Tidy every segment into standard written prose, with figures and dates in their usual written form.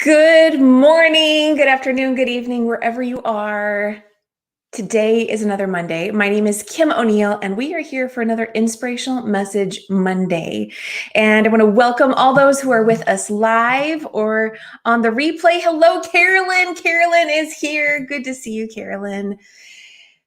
Good morning, good afternoon, good evening, wherever you are. Today is another Monday. My name is Kim O'Neill, and we are here for another Inspirational Message Monday. And I want to welcome all those who are with us live or on the replay. Hello, Carolyn. Carolyn is here. Good to see you, Carolyn.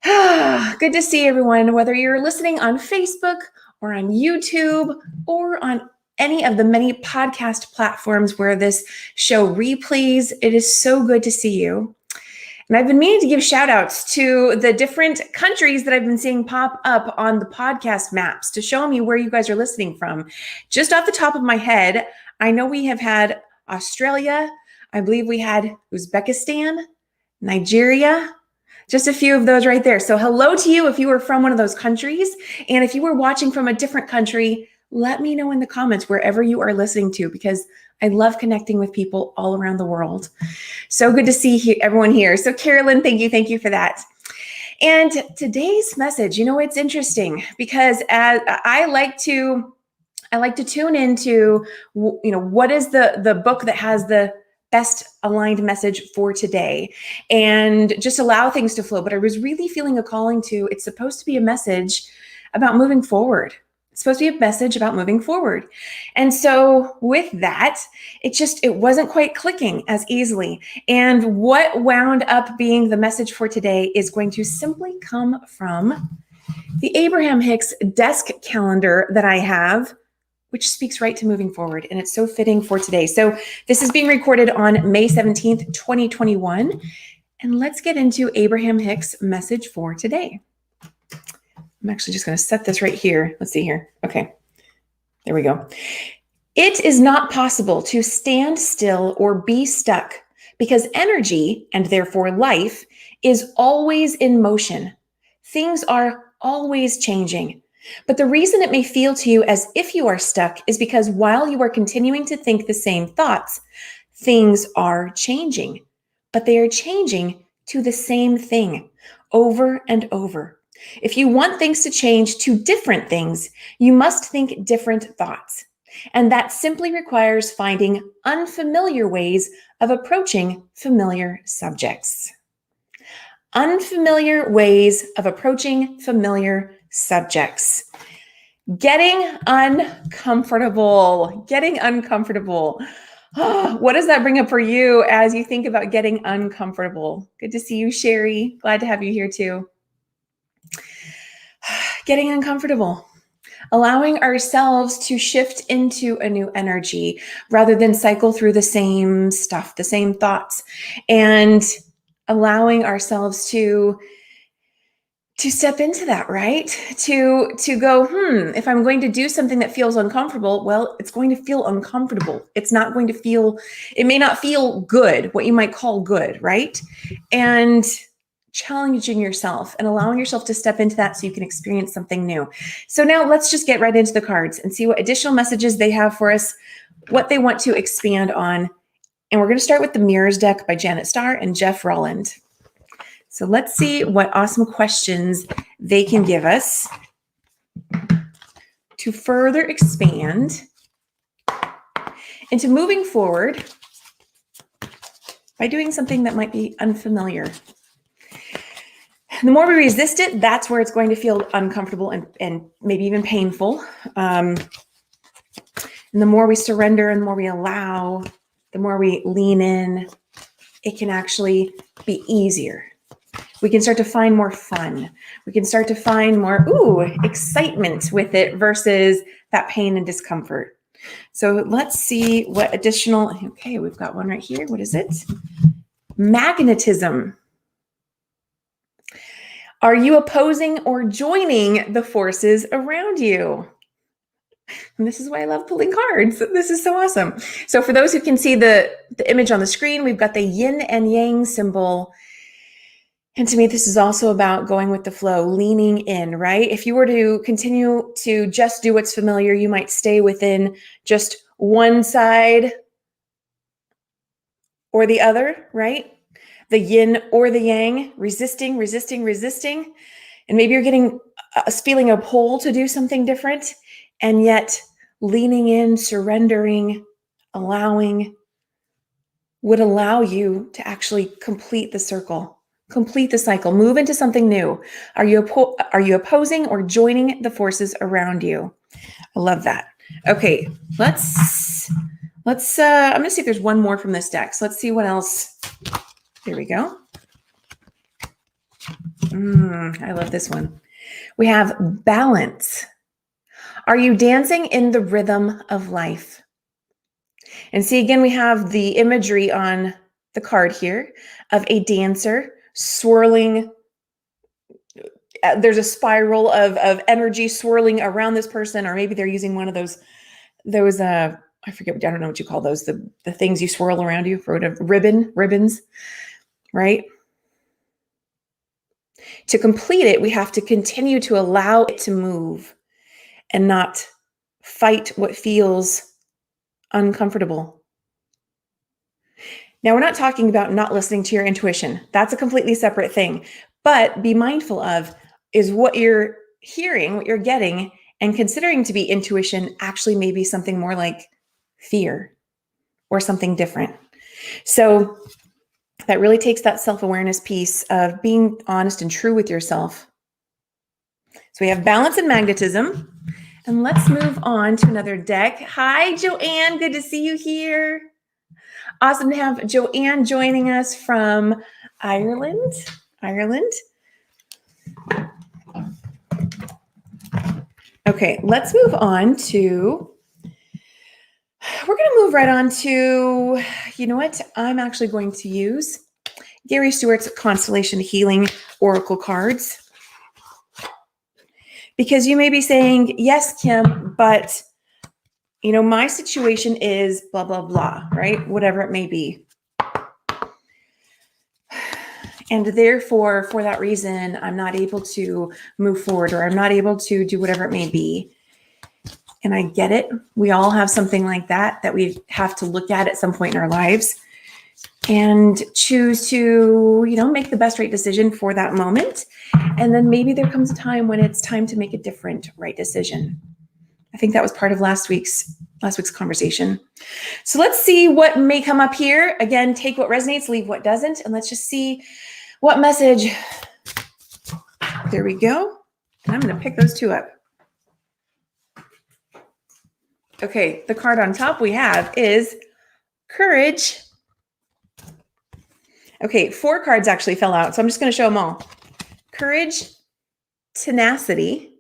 Good to see everyone, whether you're listening on Facebook or on YouTube or on any of the many podcast platforms where this show replays. It is so good to see you. And I've been meaning to give shout outs to the different countries that I've been seeing pop up on the podcast maps to show me where you guys are listening from. Just off the top of my head, I know we have had Australia. I believe we had Uzbekistan, Nigeria, just a few of those right there. So hello to you if you were from one of those countries. And if you were watching from a different country, let me know in the comments wherever you are listening to, because I love connecting with people all around the world. So good to see everyone here. So Carolyn, thank you for that. And today's message, it's interesting because as I like to tune into, what is the book that has the best aligned message for today and just allow things to flow. But I was really feeling a calling to, it's supposed to be a message about moving forward. It's supposed to be a message about moving forward. And so with that, it wasn't quite clicking as easily. And what wound up being the message for today is going to simply come from the Abraham Hicks desk calendar that I have, which speaks right to moving forward. And it's so fitting for today. So this is being recorded on May 17th, 2021. And let's get into Abraham Hicks' message for today. I'm actually just going to set this right here. Let's see here. Okay, there we go. It is not possible to stand still or be stuck because energy, and therefore life, is always in motion. Things are always changing. But the reason it may feel to you as if you are stuck is because while you are continuing to think the same thoughts, things are changing. But they are changing to the same thing over and over. If you want things to change to different things, you must think different thoughts. And that simply requires finding unfamiliar ways of approaching familiar subjects. Unfamiliar ways of approaching familiar subjects. Getting uncomfortable. What does that bring up for you as you think about getting uncomfortable? Good to see you, Sherry. Glad to have you here too. Getting uncomfortable, allowing ourselves to shift into a new energy rather than cycle through the same stuff, the same thoughts, and allowing ourselves to step into that, right? To go, if I'm going to do something that feels uncomfortable, well, it's going to feel uncomfortable. It may not feel good, what you might call good, right? And challenging yourself and allowing yourself to step into that so you can experience something new. So now let's just get right into the cards and see what additional messages they have for us, what they want to expand on. And we're going to start with the Mirrors deck by Janet Starr and Jeff Rolland. So let's see what awesome questions they can give us to further expand into moving forward by doing something that might be unfamiliar. The more we resist it, that's where it's going to feel uncomfortable and maybe even painful. And the more we surrender and the more we allow, the more we lean in, it can actually be easier. We can start to find more fun. We can start to find more, excitement with it versus that pain and discomfort. So let's see what additional, we've got one right here. What is it? Magnetism. Are you opposing or joining the forces around you? And this is why I love pulling cards. This is so awesome. So for those who can see the image on the screen, we've got the yin and yang symbol. And to me, this is also about going with the flow, leaning in, right? If you were to continue to just do what's familiar, you might stay within just one side or the other, right? The yin or the yang, resisting. And maybe you're getting feeling a pull to do something different, and yet leaning in, surrendering, allowing would allow you to actually complete the circle, complete the cycle, move into something new. Are you opposing or joining the forces around you? I love that. Okay, let's I'm gonna see if there's one more from this deck. So let's see what else. Here we go. I love this one. We have balance. Are you dancing in the rhythm of life? And see, again, we have the imagery on the card here of a dancer swirling. There's a spiral of energy swirling around this person, or maybe they're using one of those I forget, I don't know what you call those, the things you swirl around you for ribbons, right? To complete it, we have to continue to allow it to move and not fight what feels uncomfortable. Now, we're not talking about not listening to your intuition. That's a completely separate thing. But be mindful of, is what you're hearing, what you're getting, and considering to be intuition actually maybe something more like fear or something different. So that really takes that self-awareness piece of being honest and true with yourself. So we have balance and magnetism. And let's move on to another deck. Hi, Joanne. Good to see you here. Awesome to have Joanne joining us from Ireland. Okay, let's move on to, we're going to move right on to, you know what? I'm actually going to use Gary Stewart's Constellation Healing Oracle cards. Because you may be saying, yes, Kim, but my situation is blah, blah, blah, right? Whatever it may be. And therefore, for that reason, I'm not able to move forward, or I'm not able to do whatever it may be. And I get it. We all have something like that we have to look at some point in our lives and choose to, make the best right decision for that moment. And then maybe there comes a time when it's time to make a different right decision. I think that was part of last week's conversation. So let's see what may come up here. Again, take what resonates, leave what doesn't, and let's just see what message. There we go. And I'm going to pick those two up. Okay, the card on top we have is courage. Okay, 4 cards actually fell out, so I'm just going to show them all. Courage, tenacity,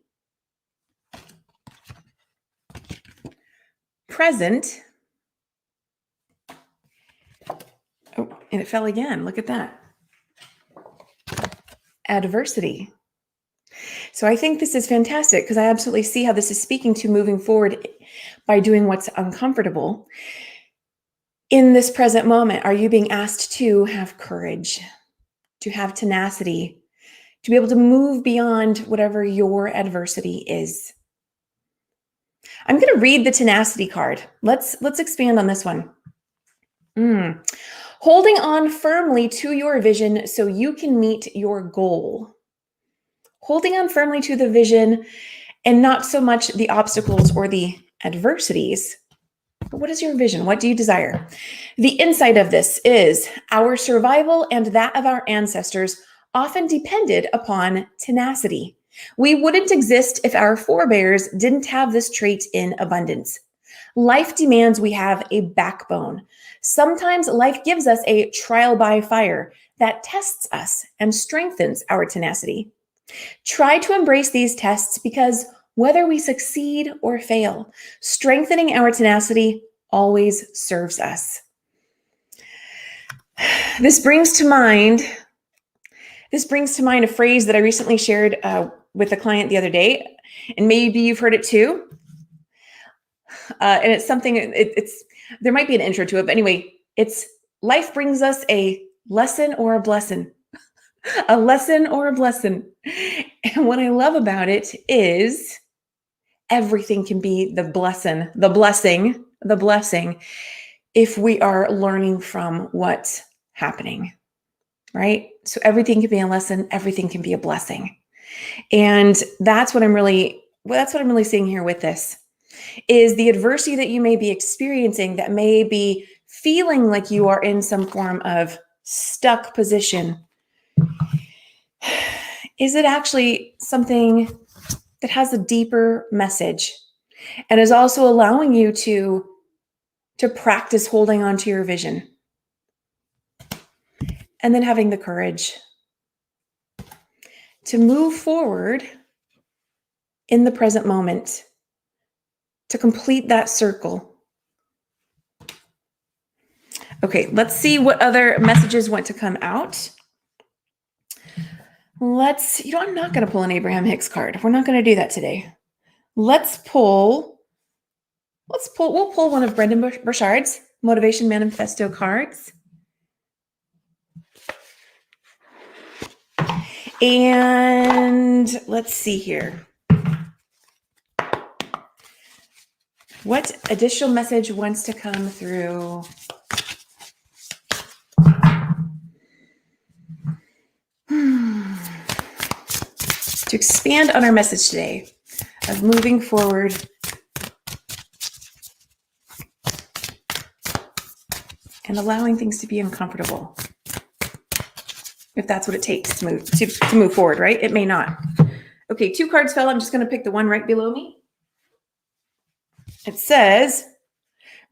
present. Oh, and it fell again. Look at that. Adversity. So I think this is fantastic because I absolutely see how this is speaking to moving forward by doing what's uncomfortable. In this present moment, are you being asked to have courage, to have tenacity, to be able to move beyond whatever your adversity is? I'm going to read the tenacity card. Let's expand on this one. Holding on firmly to your vision so you can meet your goal. Holding on firmly to the vision and not so much the obstacles or the adversities. But what is your vision? What do you desire? The insight of this is our survival and that of our ancestors often depended upon tenacity. We wouldn't exist if our forebears didn't have this trait in abundance. Life demands we have a backbone. Sometimes life gives us a trial by fire that tests us and strengthens our tenacity. Try to embrace these tests because whether we succeed or fail, strengthening our tenacity always serves us. This brings to mind a phrase that I recently shared with a client the other day, and maybe you've heard it too. And it's something, there might be an intro to it, but anyway, it's life brings us a lesson or a blessing. A lesson or a blessing. And what I love about it is everything can be the blessing if we are learning from what's happening, right? So everything can be a lesson, everything can be a blessing. And that's what I'm really seeing here with this, is the adversity that you may be experiencing that may be feeling like you are in some form of stuck position, is it actually something that has a deeper message and is also allowing you to practice holding on to your vision and then having the courage to move forward in the present moment, to complete that circle? Okay, let's see what other messages want to come out. I'm not going to pull an Abraham Hicks card. We're not going to do that today. We'll pull one of Brendan Burchard's Motivation Manifesto cards. And let's see here. What additional message wants to come through? To expand on our message today of moving forward and allowing things to be uncomfortable, if that's what it takes to move forward, right? It may not. Okay, 2 cards fell. I'm just going to pick the one right below me. It says,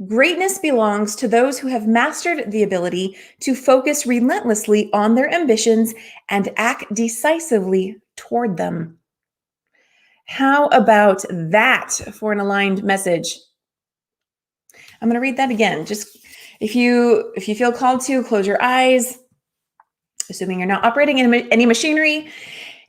greatness belongs to those who have mastered the ability to focus relentlessly on their ambitions and act decisively toward them. How about that for an aligned message? I'm going to read that again. Just if you feel called to, close your eyes, assuming you're not operating in any machinery,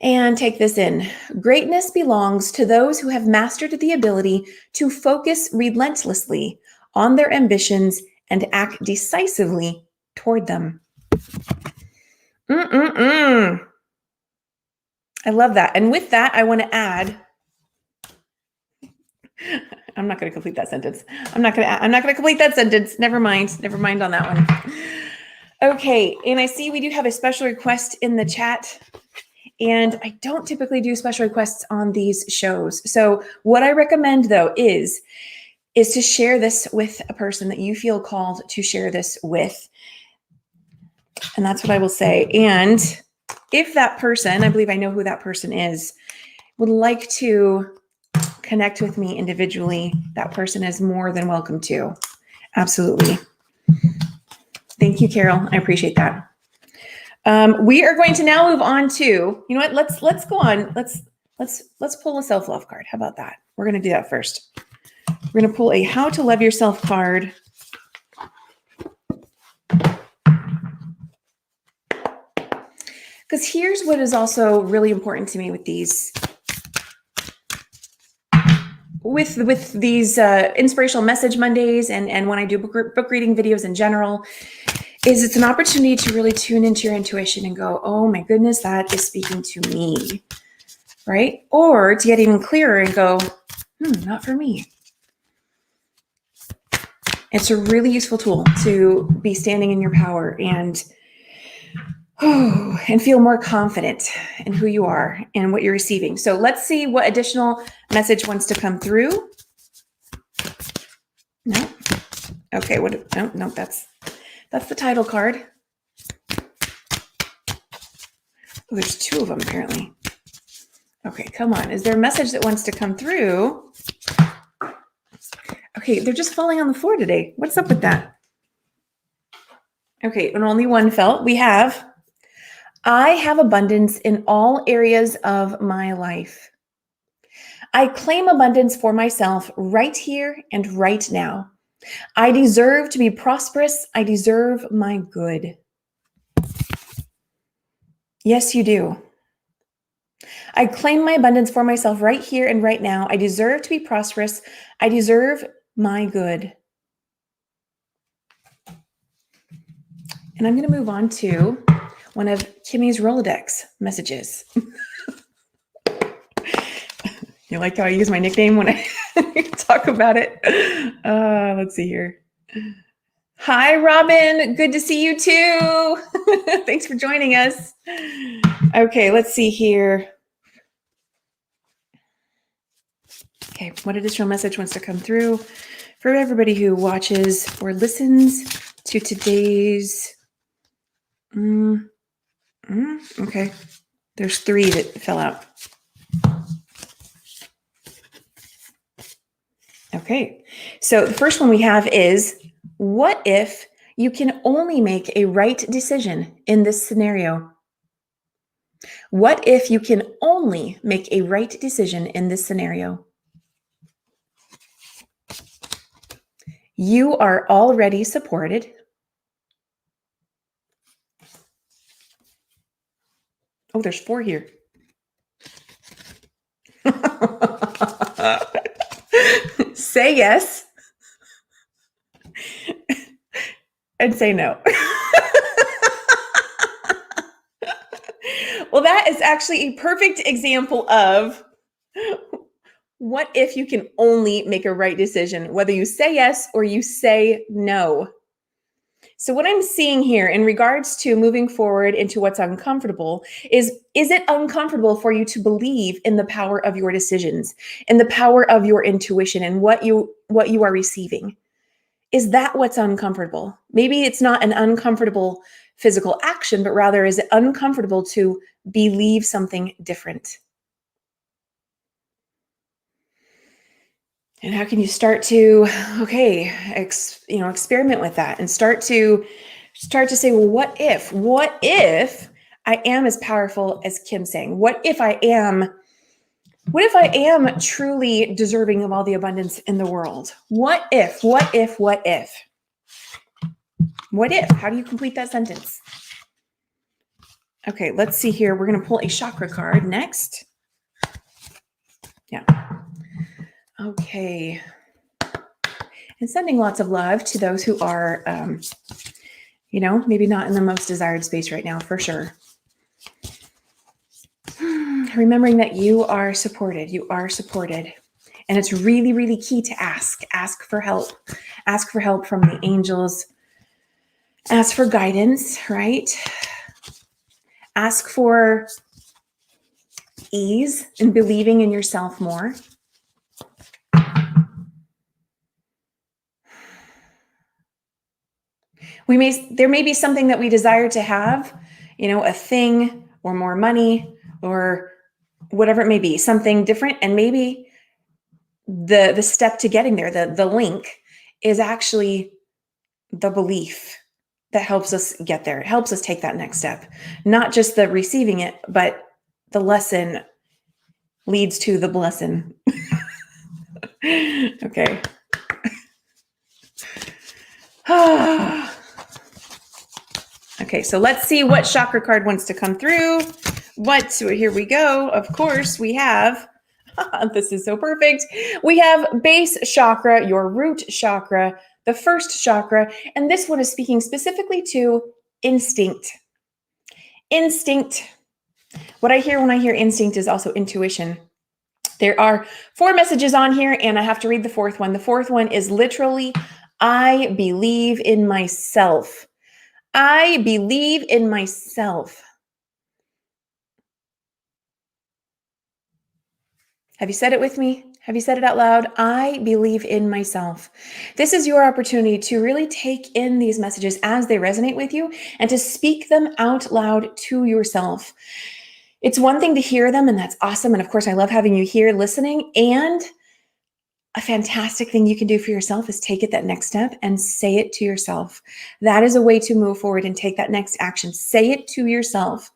and take this in. Greatness belongs to those who have mastered the ability to focus relentlessly on their ambitions and act decisively toward them. I love that. And with that, I want to add, I'm not going to complete that sentence. I'm not going to complete that sentence. Never mind on that one. Okay. And I see we do have a special request in the chat, and I don't typically do special requests on these shows. So what I recommend though is to share this with a person that you feel called to share this with. And that's what I will say. And if that person, I believe I know who that person is, would like to connect with me individually, that person is more than welcome to. Absolutely. Thank you, Carol. I appreciate that. We are going to now move on to, you know what? Let's go on. Let's pull a self-love card. How about that? We're going to do that first. We're going to pull a How to Love Yourself card. Because here's what is also really important to me with these, with these Inspirational Message Mondays and when I do book reading videos in general, is it's an opportunity to really tune into your intuition and go, oh my goodness, that is speaking to me, right? Or to get even clearer and go, not for me. It's a really useful tool to be standing in your power and feel more confident in who you are and what you're receiving. So let's see what additional message wants to come through. No. Okay. No, that's the title card. Oh, there's 2 of them apparently. Okay, come on. Is there a message that wants to come through? Okay, they're just falling on the floor today. What's up with that? Okay, and only one fell. We have, I have abundance in all areas of my life. I claim abundance for myself right here and right now. I deserve to be prosperous. I deserve my good. Yes, you do. I claim my abundance for myself right here and right now. I deserve to be prosperous. I deserve my good. And I'm going to move on to one of Kimmy's Rolodex messages. You like how I use my nickname when I talk about it? Let's see here. Hi, Robin. Good to see you too. Thanks for joining us. Okay, let's see here. Okay, what additional message wants to come through for everybody who watches or listens to today's, okay. There's 3 that fell out. Okay. So the first one we have is, what if you can only make a right decision in this scenario? What if you can only make a right decision in this scenario? You are already supported. Oh, there's 4 here. Say yes and say no. Well, that is actually a perfect example of what if you can only make a right decision, whether you say yes or you say no. So what I'm seeing here in regards to moving forward into what's uncomfortable is it uncomfortable for you to believe in the power of your decisions, in the power of your intuition and what you are receiving? Is that what's uncomfortable? Maybe it's not an uncomfortable physical action, but rather is it uncomfortable to believe something different? And how can you start to, experiment with that and start to say, well, what if I am as powerful as Kim's saying? What if I am truly deserving of all the abundance in the world? What if? How do you complete that sentence? Okay, let's see here. We're going to pull a chakra card next. Yeah. Okay. And sending lots of love to those who are, maybe not in the most desired space right now, for sure. Remembering that you are supported. You are supported. And it's really, really key to ask. Ask for help. Ask for help from the angels. Ask for guidance, right? Ask for ease in believing in yourself more. There may be something that we desire to have, a thing or more money or whatever it may be, something different. And maybe the step to getting there, the link is actually the belief that helps us get there. It helps us take that next step, not just the receiving it, but the lesson leads to the blessing. Okay. Okay, so let's see what chakra card wants to come through. So here we go. Of course, we have, this is so perfect. We have base chakra, your root chakra, the first chakra, and this one is speaking specifically to instinct. Instinct. What I hear when I hear instinct is also intuition. There are 4 messages on here, and I have to read the 4th one. The 4th one is literally, I believe in myself. I believe in myself. Have you said it with me? Have you said it out loud? I believe in myself. This is your opportunity to really take in these messages as they resonate with you and to speak them out loud to yourself. It's one thing to hear them, and that's awesome. And of course, I love having you here listening. And a fantastic thing you can do for yourself is take it that next step and say it to yourself. That is a way to move forward and take that next action. Say it to yourself.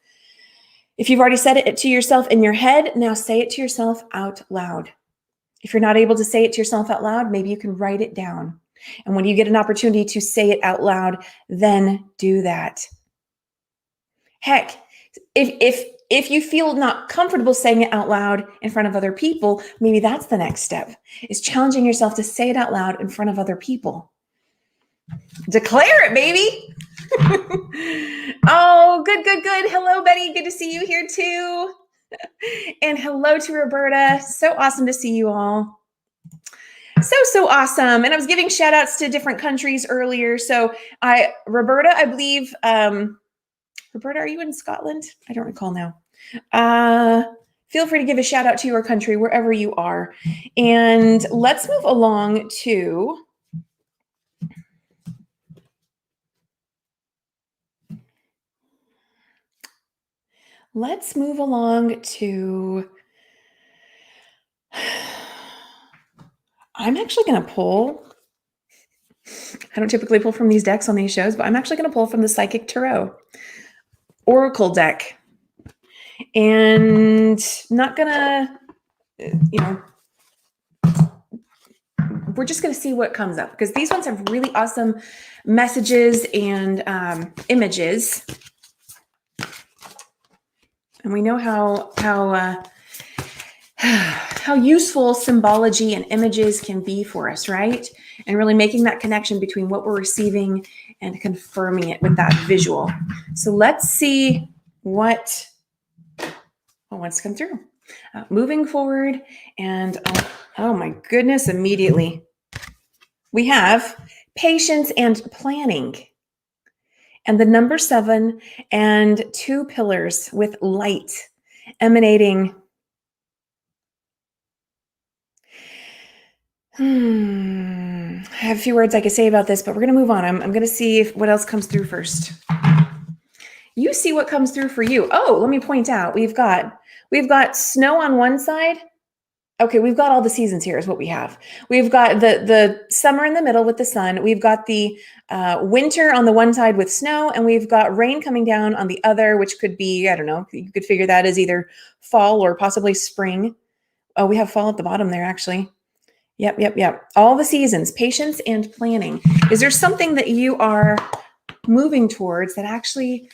If you've already said it to yourself in your head, now say it to yourself out loud. If you're not able to say it to yourself out loud, maybe you can write it down. And when you get an opportunity to say it out loud, then do that. Heck, if you feel not comfortable saying it out loud in front of other people, maybe that's the next step, is challenging yourself to say it out loud in front of other people. Declare it, baby. Oh, good. Hello, Betty. Good to see you here too. And hello to Roberta. So awesome to see you all. So awesome. And I was giving shout outs to different countries earlier. So Roberta, I believe, Roberta, are you in Scotland? I don't recall now. Feel free to give a shout out to your country, wherever you are. And let's move along to Let's move along to, I'm actually going to pull, I don't typically pull from these decks on these shows, but I'm actually going to pull from the Psychic Tarot Oracle deck. And not going to, we're just going to see what comes up, because these ones have really awesome messages and images. And we know how useful symbology and images can be for us, right? And really making that connection between what we're receiving and confirming it with that visual. So let's see what wants to come through. Moving forward, and oh my goodness, immediately we have patience and planning. And the number 7 and 2 pillars with light emanating. I have a few words I could say about this, but we're going to move on. I'm going to see what else comes through first. You see what comes through for you. Oh, let me point out, we've got snow on one side. Okay, we've got all the seasons here is what we have. We've got the summer in the middle with the sun. We've got the winter on the one side with snow, and we've got rain coming down on the other, which could be, I don't know, you could figure that as either fall or possibly spring. Oh, we have fall at the bottom there, actually. Yep. All the seasons, patience and planning. Is there something that you are moving towards that actually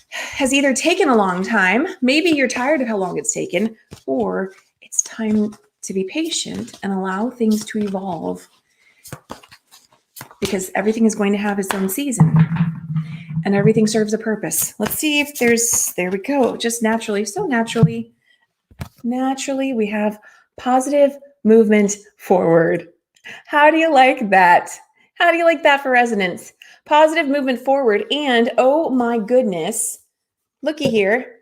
has either taken a long time, maybe you're tired of how long it's taken, or it's time to be patient and allow things to evolve, because everything is going to have its own season and everything serves a purpose. Let's see if there we go. Just naturally, so naturally, we have positive movement forward. How do you like that? How do you like that for resonance? Positive movement forward. And oh my goodness, looky here.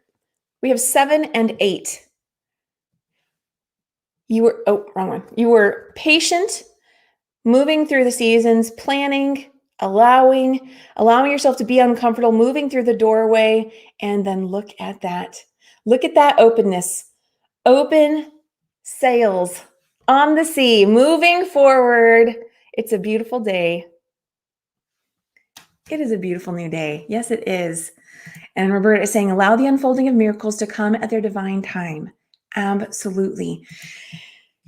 We have 7 and 8. Wrong one. You were patient, moving through the seasons, planning, allowing yourself to be uncomfortable, moving through the doorway, and then look at that. Look at that openness. Open sails on the sea, moving forward. It's a beautiful day. It is a beautiful new day. Yes, it is. And Roberta is saying, allow the unfolding of miracles to come at their divine time. Absolutely.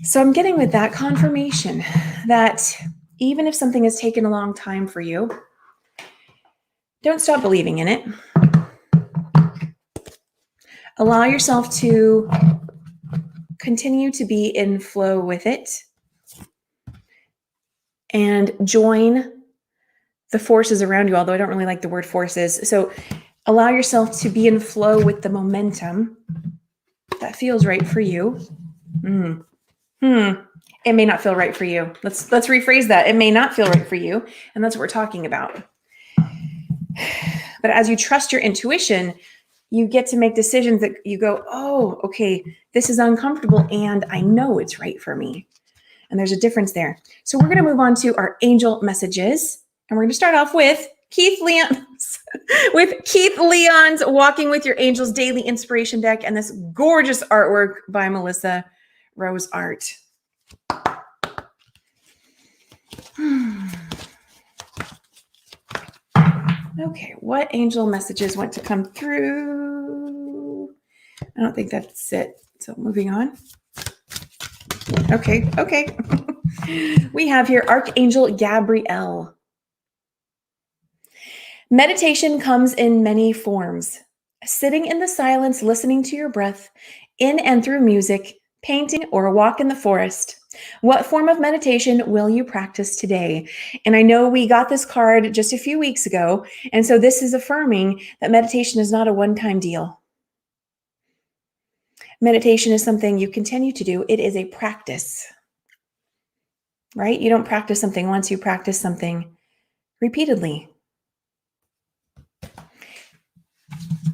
So I'm getting with that confirmation that even if something has taken a long time for you, don't stop believing in it. Allow yourself to continue to be in flow with it and join the forces around you, although I don't really like the word forces. So allow yourself to be in flow with the momentum that feels right for you. It may not feel right for you. Let's rephrase that. It may not feel right for you. And that's what we're talking about. But as you trust your intuition, you get to make decisions that you go, oh, okay, this is uncomfortable and I know it's right for me. And there's a difference there. So we're going to move on to our angel messages. And we're going to start off with Keith Leon's Walking with Your Angels Daily Inspiration Deck and this gorgeous artwork by Melissa Rose Art. Okay, what angel messages want to come through? I don't think that's it. So moving on. Okay. We have here Archangel Gabrielle. Meditation comes in many forms. Sitting in the silence, listening to your breath, in and through music, painting, or a walk in the forest. What form of meditation will you practice today? And I know we got this card just a few weeks ago, and so this is affirming that meditation is not a one-time deal. Meditation is something you continue to do. It is a practice, right? You don't practice something once, you practice something repeatedly.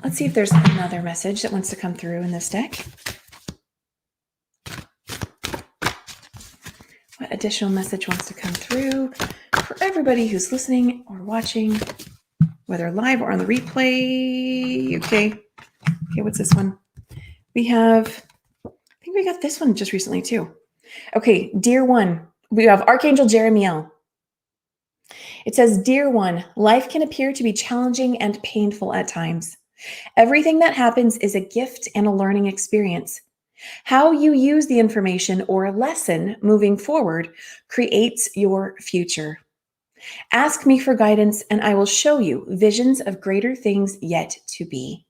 Let's see if there's another message that wants to come through in this deck. What additional message wants to come through for everybody who's listening or watching, whether live or on the replay? Okay, Okay, what's this one? I think we got this one just recently too. Okay, dear one, we have Archangel Jeremiel. It says, Dear one, life can appear to be challenging and painful at times. Everything that happens is a gift and a learning experience. How you use the information or lesson moving forward creates your future. Ask me for guidance, and I will show you visions of greater things yet to be.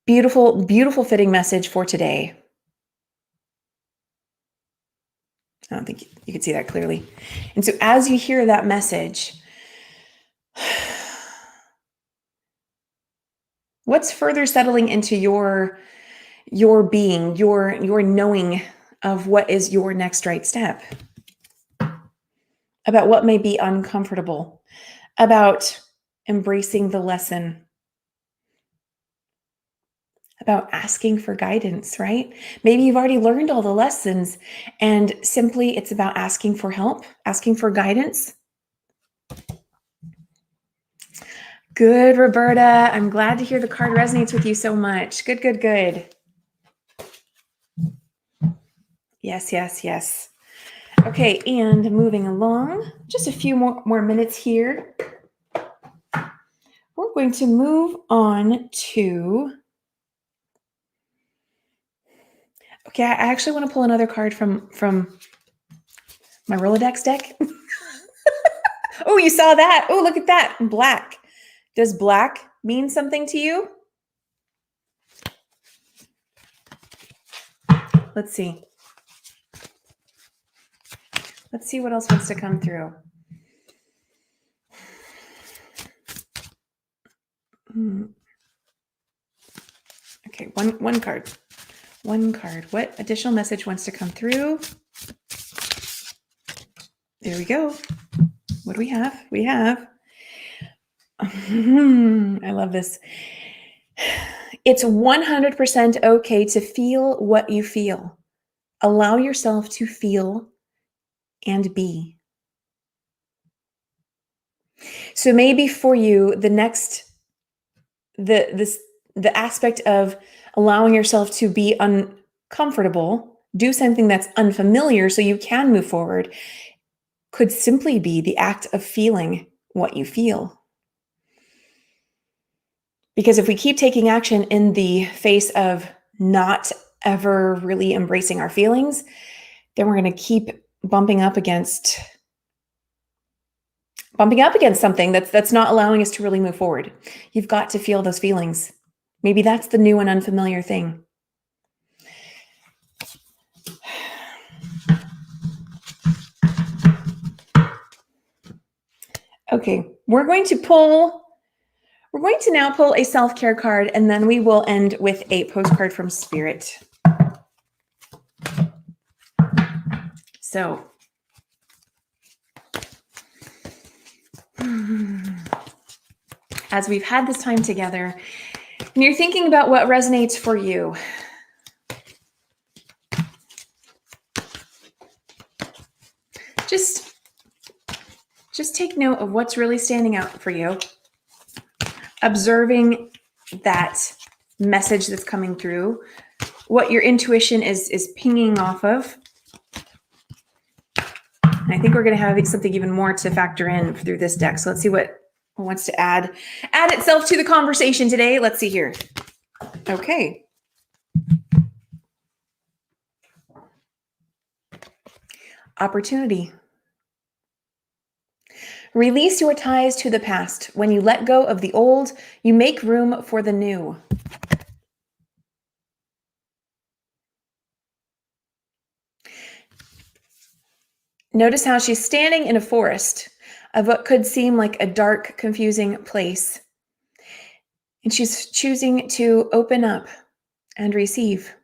Beautiful, beautiful fitting message for today. I don't think you can see that clearly. And so as you hear that message, what's further settling into your being, your knowing of what is your next right step? About what may be uncomfortable, about embracing the lesson, about asking for guidance, right? Maybe you've already learned all the lessons and simply it's about asking for help, asking for guidance. Good, Roberta. I'm glad to hear the card resonates with you so much. Good, good, good. Yes, yes, yes. Okay, and moving along, just a few more minutes here. We're going to move on to... Okay, I actually want to pull another card from my Rolodex deck. Oh, you saw that? Oh, look at that. Black. Does black mean something to you? Let's see. Let's see what else wants to come through. Okay, one card. One card. What additional message wants to come through? There we go. What do we have? We have... I love this. It's 100% okay to feel what you feel. Allow yourself to feel and be. So maybe for you, the aspect of allowing yourself to be uncomfortable, do something that's unfamiliar so you can move forward, could simply be the act of feeling what you feel. Because if we keep taking action in the face of not ever really embracing our feelings, then we're going to keep bumping up against something that's not allowing us to really move forward. You've got to feel those feelings. Maybe that's the new and unfamiliar thing. Okay, we're going to now pull a self-care card, and then we will end with a postcard from Spirit. So, as we've had this time together, and you're thinking about what resonates for you, just take note of what's really standing out for you, observing that message that's coming through, what your intuition is pinging off of. And I think we're going to have something even more to factor in through this deck. So let's see what wants to add itself to the conversation today. Let's see here. Okay. Opportunity. Release your ties to the past. When you let go of the old, you make room for the new. Notice how she's standing in a forest of what could seem like a dark, confusing place. And she's choosing to open up and receive.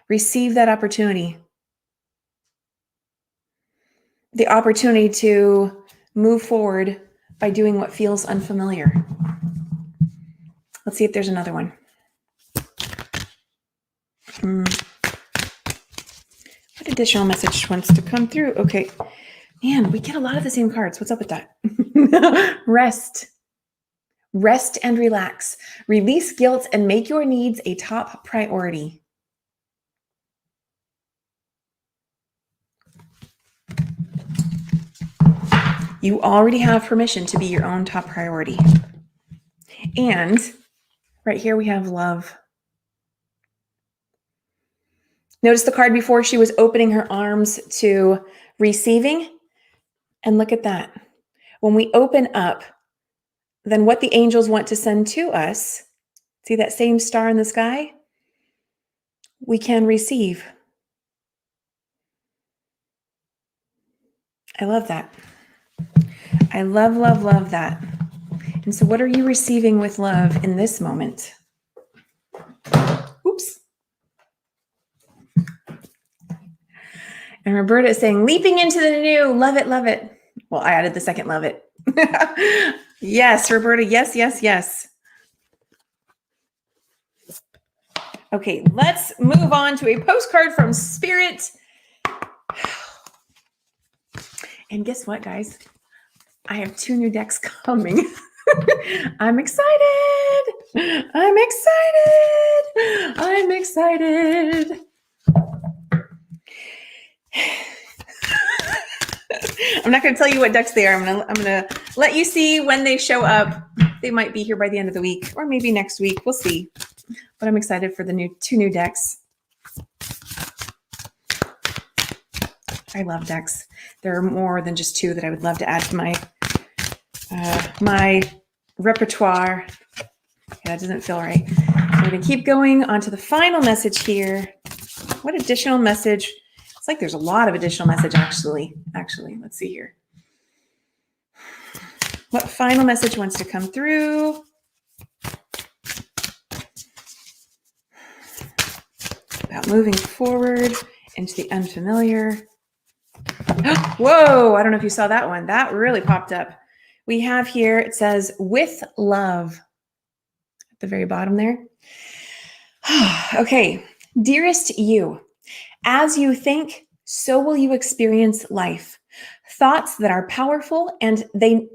Receive that opportunity. The opportunity to move forward by doing what feels unfamiliar. Let's see if there's another one. What additional message wants to come through? Okay. Man, we get a lot of the same cards. What's up with that? Rest. Rest and relax. Release guilt and make your needs a top priority. You already have permission to be your own top priority. And right here we have love. Notice the card before, she was opening her arms to receiving. And look at that. When we open up, then what the angels want to send to us, see that same star in the sky? We can receive. I love that. I love, love, love that. And so what are you receiving with love in this moment? Oops. And Roberta is saying, leaping into the new, love it, love it. Well, I added the second love it. Yes, Roberta, yes, yes, yes. Okay, let's move on to a postcard from Spirit. And guess what, guys? I have 2 new decks coming. I'm excited. I'm excited. I'm excited. I'm not going to tell you what decks they are. I'm going to let you see when they show up. They might be here by the end of the week or maybe next week. We'll see. But I'm excited for the 2 new decks. I love decks. There are more than just 2 that I would love to add to my repertoire. Yeah, that doesn't feel right. We're going to keep going on to the final message here. What additional message? It's like there's a lot of additional message, actually. Let's see here. What final message wants to come through? About moving forward into the unfamiliar. Whoa, I don't know if you saw that one. That really popped up. We have here, it says, with love. At the very bottom there. Okay. Dearest you, as you think, so will you experience life. Thoughts that are powerful and they...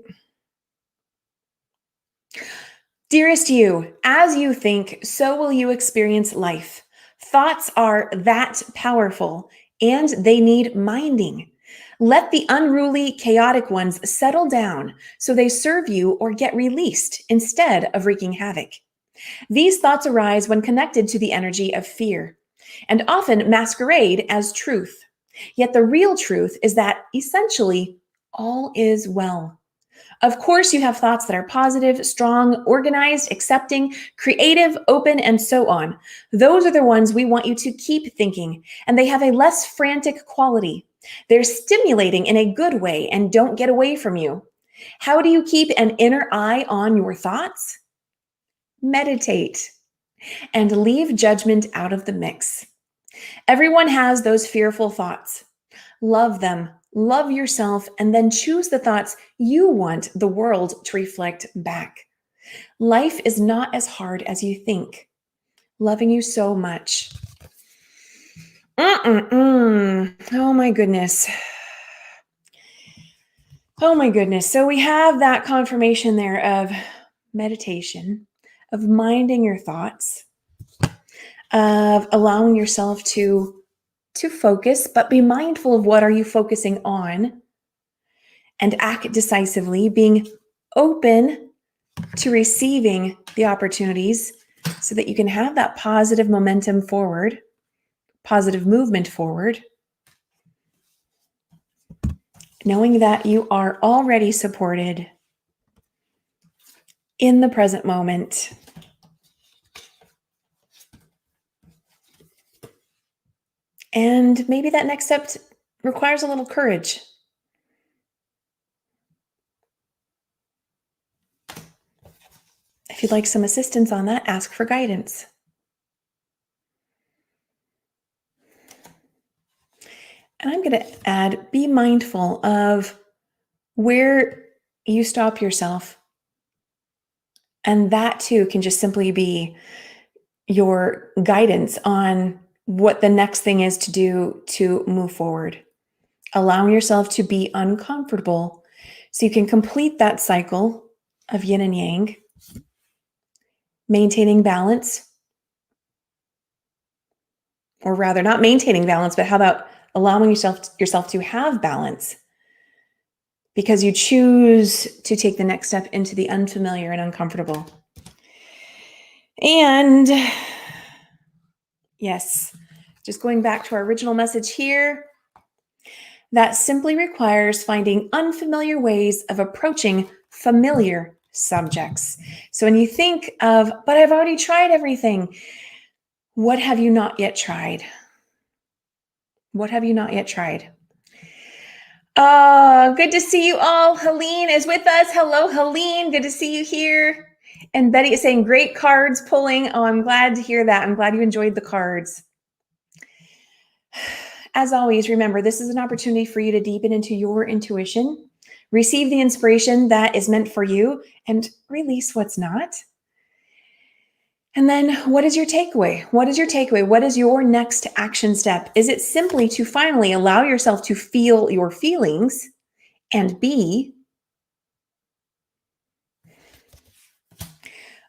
Dearest you, as you think, so will you experience life. Thoughts are that powerful and they need minding. Let the unruly, chaotic ones settle down so they serve you or get released instead of wreaking havoc. These thoughts arise when connected to the energy of fear and often masquerade as truth. Yet the real truth is that essentially all is well. Of course, you have thoughts that are positive, strong, organized, accepting, creative, open, and so on. Those are the ones we want you to keep thinking, and they have a less frantic quality. They're stimulating in a good way and don't get away from you. How do you keep an inner eye on your thoughts? Meditate and leave judgment out of the mix. Everyone has those fearful thoughts. Love them. Love yourself, and then choose the thoughts you want the world to reflect back. Life is not as hard as you think. Loving you so much. Oh my goodness. Oh my goodness. So we have that confirmation there of meditation, of minding your thoughts, of allowing yourself to focus, but be mindful of what are you focusing on and act decisively, being open to receiving the opportunities so that you can have that positive momentum forward, positive movement forward, knowing that you are already supported in the present moment. And maybe that next step requires a little courage. If you'd like some assistance on that, ask for guidance. And I'm going to add, be mindful of where you stop yourself. And that too can just simply be your guidance on what the next thing is to do to move forward. Allowing yourself to be uncomfortable so you can complete that cycle of yin and yang maintaining balance, or rather not maintaining balance, but how about allowing yourself to have balance because you choose to take the next step into the unfamiliar and uncomfortable. And yes, just going back to our original message here, that simply requires finding unfamiliar ways of approaching familiar subjects. So when you think of, but I've already tried everything, what have you not yet tried? What have you not yet tried? Oh, good to see you all. Helene is with us. Hello, Helene. Good to see you here. And Betty is saying, great cards pulling. Oh, I'm glad to hear that. I'm glad you enjoyed the cards. As always, remember, this is an opportunity for you to deepen into your intuition, receive the inspiration that is meant for you, and release what's not. And then what is your takeaway? What is your takeaway? What is your next action step? Is it simply to finally allow yourself to feel your feelings and be?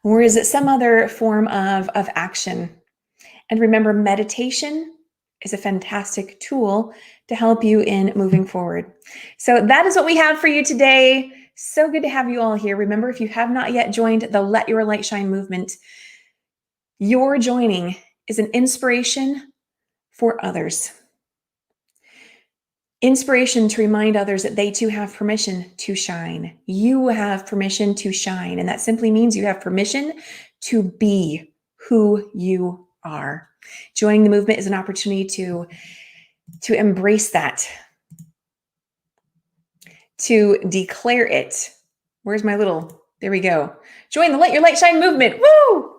Or is it some other form of action? And remember, meditation is a fantastic tool to help you in moving forward. So that is what we have for you today. So good to have you all here. Remember, if you have not yet joined the Let Your Light Shine movement, your joining is an inspiration for others. Inspiration to remind others that they too have permission to shine. You have permission to shine. And that simply means you have permission to be who you are. Joining the movement is an opportunity to embrace that, to declare it. Where's my little, there we go. Join the Let Your Light Shine movement. Woo!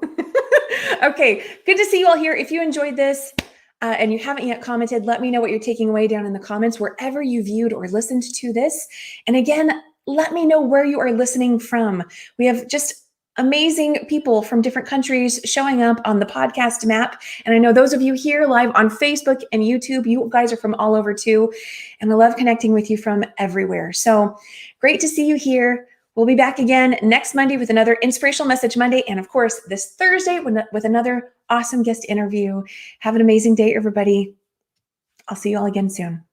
Okay, good to see you all here. If you enjoyed this and you haven't yet commented, let me know what you're taking away down in the comments wherever you viewed or listened to this. And again, let me know where you are listening from. We have just amazing people from different countries showing up on the podcast map. And I know those of you here live on Facebook and YouTube, you guys are from all over too. And I love connecting with you from everywhere. So great to see you here. We'll be back again next Monday with another Inspirational Message Monday. And of course, this Thursday with another awesome guest interview. Have an amazing day, everybody. I'll see you all again soon.